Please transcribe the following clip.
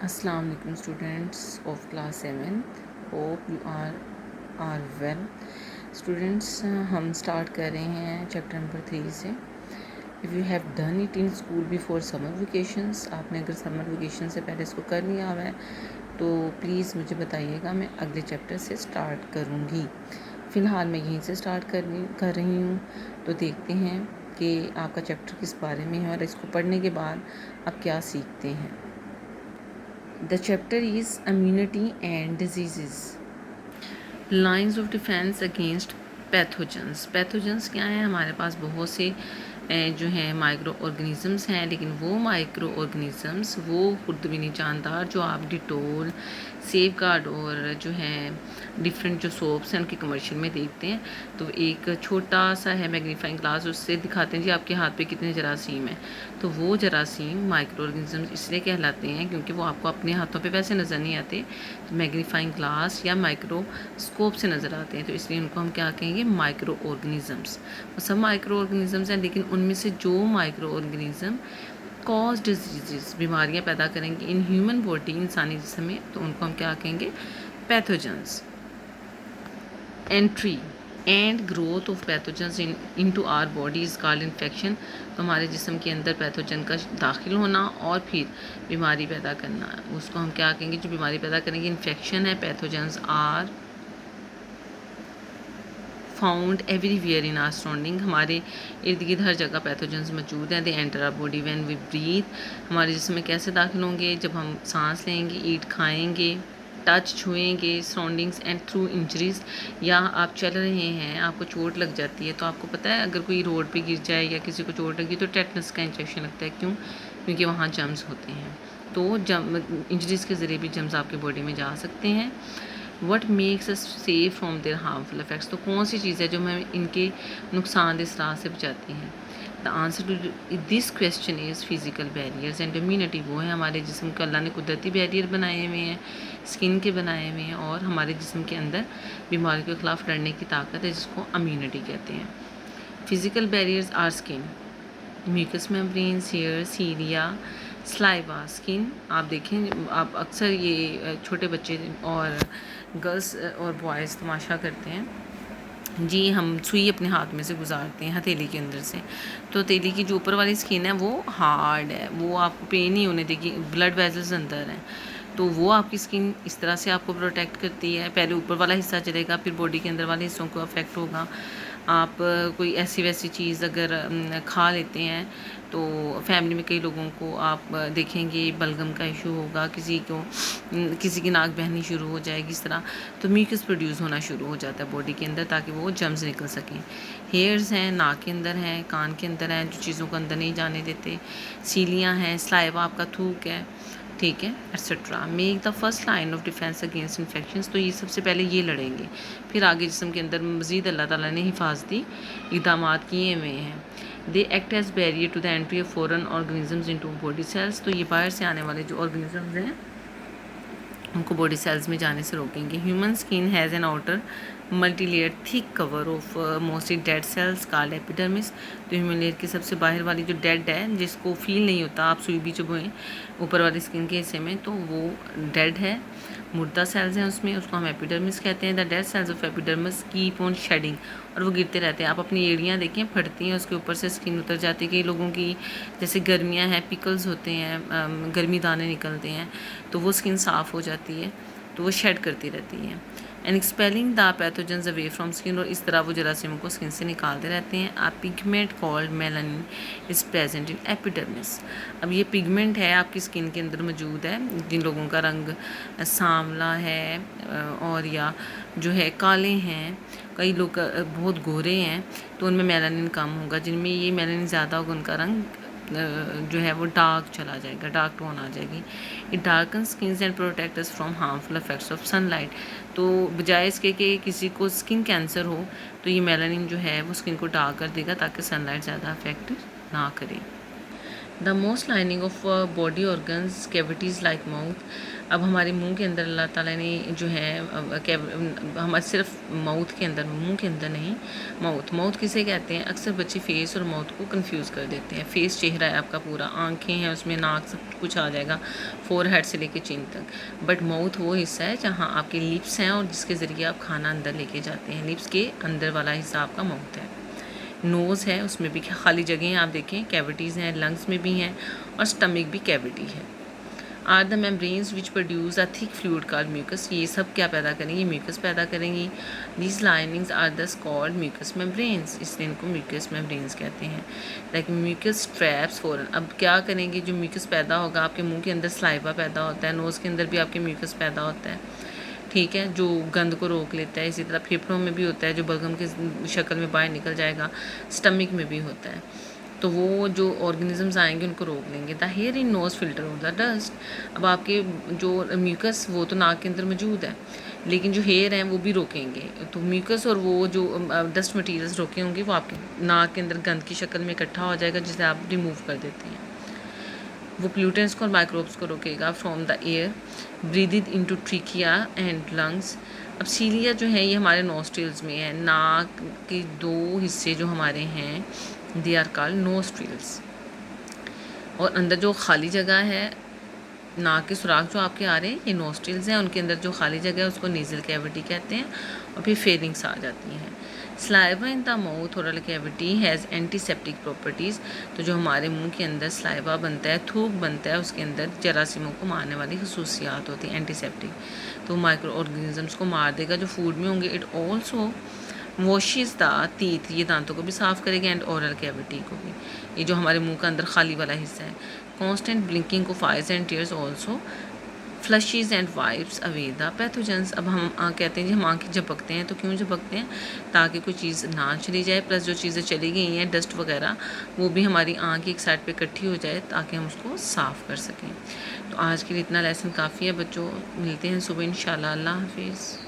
अस्सलाम वालेकुम students of class 7th। Hope you are well. Students, हम स्टार्ट कर रहे हैं चैप्टर नंबर 3 से। If you have done it in school before summer vacations, आपने अगर समर वेकेशन से पहले इसको कर लिया हुआ है तो प्लीज़ मुझे बताइएगा, मैं अगले चैप्टर से स्टार्ट करूँगी। फ़िलहाल मैं यहीं से स्टार्ट कर रही हूँ, तो देखते हैं कि आपका चैप्टर किस बारे में है और इसको पढ़ने के बाद आप क्या सीखते हैं। The chapter is immunity and diseases. Lines of defense against pathogens. Pathogens क्या है? हमारे पास बहुत से जो हैं माइक्रो ऑर्गेनिज़म्स हैं, लेकिन वो माइक्रो ऑर्गेनिज़म्स वो खुद भी नहीं जानता, जो आप डिटोल, सेफगार्ड और जो हैं डिफरेंट जो सोप्स हैं उनके कमर्शियल में देखते हैं, तो एक छोटा सा है मैग्नीफाइंग ग्लास, उससे दिखाते हैं जी आपके हाथ पे कितने जरासीम हैं। तो वो जरासीम माइक्रो ऑर्गेनिज़म्स इसलिए कहलाते हैं क्योंकि वो आपको अपने हाथों पे वैसे नज़र नहीं आते, तो मैग्नीफाइंग ग्लास या माइक्रोस्कोप से नज़र आते हैं, तो इसलिए उनको हम क्या कहेंगे? Micro organisms. वो सब माइक्रो ऑर्गेनिज़म्स हैं, लेकिन उनमें से जो माइक्रो ऑर्गेनिज़म कॉज डिजीज़, बीमारियाँ पैदा करेंगे इन ह्यूमन बॉडी, इंसानी जिस्म में, तो उनको हम क्या कहेंगे? Pathogens. Entry and growth of pathogens into our body is called infection. तो हमारे जिस्म के अंदर पैथोजन का दाखिल होना और फिर बीमारी पैदा करना, उसको हम क्या कहेंगे? जो बीमारी पैदा करेंगे इन्फेक्शन है। Pathogens are found everywhere in our surrounding. हमारे इर्द गिर्द हर जगह पैथोजेंस मौजूद हैं। They enter our body when we breathe. हमारे जिस्म में कैसे दाखिल होंगे? जब हम सांस लेंगे, ईट खाएंगे, टच छुएंगे सराउंडिंग्स एंड थ्रू इंजरीज, या आप चल रहे हैं, आपको चोट लग जाती है, तो आपको पता है अगर कोई रोड पे गिर जाए या किसी को चोट लगी तो टेटनस का इंजेक्शन लगता है। क्यों? क्योंकि वहाँ जम्स होते हैं, तो इंजरीज़ के ज़रिए भी जम्स आपकी बॉडी में जा सकते हैं। What makes us safe from their harmful effects. तो कौन सी चीज़ है जो हमें इनके नुकसानदेह असरात से बचाती हैं? The answer to this question is physical barriers and immunity. वो है हमारे जिस्म को अल्लाह ने कुदरती बैरियर बनाए हुए हैं, स्किन के बनाए हुए हैं, और हमारे जिस्म के अंदर बीमारियों के ख़िलाफ़ लड़ने की ताकत है, जिसको इम्यूनिटी कहते हैं। Physical barriers are skin, mucous membrane, hair, cilia, saliva. Skin आप देखें, आप अक्सर ये छोटे बच्चे और गर्ल्स और बॉयज़ तमाशा करते हैं जी, हम सुई अपने हाथ में से गुजारते हैं हथेली के अंदर से, तो हथेली की जो ऊपर वाली स्किन है वो हार्ड है, वो आपको पेन नहीं होने देगी, ब्लड वेजल्स अंदर हैं, तो वो आपकी स्किन इस तरह से आपको प्रोटेक्ट करती है। पहले ऊपर वाला हिस्सा चलेगा, फिर बॉडी के अंदर वाले हिस्सों को अफेक्ट होगा। आप कोई ऐसी वैसी चीज़ अगर खा लेते हैं तो फैमिली में कई लोगों को आप देखेंगे बलगम का इशू होगा, किसी की नाक बहनी शुरू हो जाएगी इस तरह, तो म्यूकस प्रोड्यूस होना शुरू हो जाता है बॉडी के अंदर, ताकि वो जम्स निकल सकें। हेयर्स हैं, नाक के अंदर हैं, कान के अंदर हैं, जो चीज़ों को अंदर नहीं जाने देते। सीलियाँ हैं, स्लाइवा आपका थूक है, ठीक है, etcetera. Make the first line of defence against infections. तो ये सबसे पहले ये लड़ेंगे, फिर आगे जिस्म के अंदर मज़ीद अल्लाह ताला ने हिफाजती इक़दाम किए हुए हैं। They act as barrier to the entry of foreign organisms into body cells. तो ये बाहर से आने वाले जो ऑर्गेनिजम्स हैं उनको बॉडी सेल्स में जाने से रोकेंगे। Human skin has an outer multi layer thick cover of mostly dead cells called epidermis. तो ह्यूमन लेयर की सबसे बाहर वाली जो डेड है, जिसको फील नहीं होता, आप सुई भी चुभोएं ऊपर वाली स्किन के हिस्से में, तो वो डेड है, मुर्दा सेल्स हैं उसमें, उसको हम एपिडर्मिस कहते हैं। The dead cells of epidermis keep on shedding, और वो गिरते रहते हैं। आप अपनी एड़ियाँ देखें, फटती हैं, उसके ऊपर से स्किन उतर जाती है। कई लोगों की जैसे गर्मियाँ हैं, पिकल्स होते हैं, गर्मी दाने निकलते हैं, तो वो स्किन साफ़ हो जाती है, तो वो शेड करती रहती है। And expelling the pathogens away from skin, और इस तरह वो जरासीमों को स्किन से निकालते रहते हैं। A pigment called melanin is present in epidermis. अब ये पिगमेंट है आपकी स्किन के अंदर मौजूद है। जिन लोगों का रंग सांवला है और या जो है काले हैं, कई लोग बहुत गोरे हैं, तो उनमें मेलानिन कम होगा। जिनमें ये मेलानिन ज़्यादा होगा उनका रंग जो है वो डार्क चला जाएगा, डार्क टोन आ जाएगी। It darken skin and protect us from harmful effects of sunlight. तो बजाय इसके कि किसी को स्किन कैंसर हो, तो ये मेलानिन जो है वो स्किन को डार्क कर देगा, ताकि सनलाइट ज़्यादा अफेक्ट ना करे। The most lining of body organs cavities like mouth. अब हमारे मुंह के अंदर अल्लाह ताला ने जो है हमारे सिर्फ माउथ के अंदर, मुंह के अंदर नहीं, माउथ किसे कहते हैं? अक्सर बच्चे फेस और माउथ को कंफ्यूज कर देते हैं। फेस चेहरा है आपका पूरा, आंखें हैं उसमें, नाक सब कुछ आ जाएगा, फोरहेड से लेके चिन तक। बट माउथ वो हिस्सा है जहाँ आपके लिप्स हैं और जिसके ज़रिए आप खाना अंदर लेके जाते हैं। लिप्स के अंदर वाला हिस्सा आपका माउथ है। नोज़ है, उसमें भी खाली जगह हैं, आप देखें कैविटीज़ हैं, लंग्स में भी हैं और स्टमक भी कैविटी है। Are the membranes which produce a thick fluid called mucus. ये सब क्या पैदा करेंगी? म्यूकस पैदा करेंगी। These linings are thus called mucus membranes, इसलिए इनको म्यूकस मेम्ब्रेन्स कहते हैं। Like mucus traps foreign. अब क्या करेंगे? जो म्यूकस पैदा होगा, आपके मुंह के अंदर सलाइवा पैदा होता है, नोज़ के अंदर भी आपके म्यूकस पैदा होता है, ठीक है, जो गंद को रोक लेता है। इसी तरह फेफड़ों में भी होता है, जो बलगम की शक्ल में बाहर निकल जाएगा। स्टमक में भी होता है, तो वो जो ऑर्गेनिजम्स आएंगे उनको रोक लेंगे। The here in knows filter of the dust. अब आपके जो म्यूकस वो तो नाक के अंदर मौजूद है, लेकिन जो हेयर हैं वो भी रोकेंगे। तो म्यूकस और वो जो डस्ट मटीरियल्स रोके होंगे वो आपके नाक के अंदर गंद की शक्ल में इकट्ठा हो जाएगा, जिसे आप रिमूव कर देते हैं। वो प्लूटेंट्स को और माइक्रोब्स को रोकेगा from the air breathing into trachea and lungs. अब सीलिया जो है ये हमारे नोस्ट्रिल्स में है। नाक के दो हिस्से जो हमारे हैं दे आर कॉल्ड नोस्ट्रिल्स, और अंदर जो खाली जगह है, नाक के सुराख जो आपके आ रहे हैं, ये नोस्ट्रिल्स हैं, उनके अंदर जो खाली जगह है उसको नेज़ल कैविटी कहते हैं। और फिर फेरिंग्स आ जाती हैं। Saliva in the mouth oral cavity has antiseptic properties. तो जो हमारे मुंह के अंदर स्लाइवा बनता है, थूक बनता है, उसके अंदर जरासीमों को मारने वाली खसूसियात होती हैं, एंटीसेप्टिक। तो माइक्रो ऑर्गेनिजम्स को मार देगा जो फूड में होंगे। इट ऑल्सो वॉशिज़ द टीथ, ये दांतों को भी साफ़ करेगा, एंड ओरल कैविटी को भी, ये जो हमारे मुंह का अंदर खाली वाला हिस्सा है। Constant blinking of eyes and tears also flushes and wipes away the pathogens. अब हम कहते हैं जी हम आँखें झपकते हैं, तो क्यों झपकते हैं? ताकि कोई चीज़ ना चली जाए, प्लस जो चीज़ें चली गई हैं डस्ट वगैरह वो भी हमारी आँख की एक साइड पे इकट्ठी हो जाए ताकि हम उसको साफ़ कर सकें। तो आज के लिए इतना लेसन काफ़ी है बच्चों, मिलते हैं सुबह इंशाल्लाह। अल्लाह हाफिज़।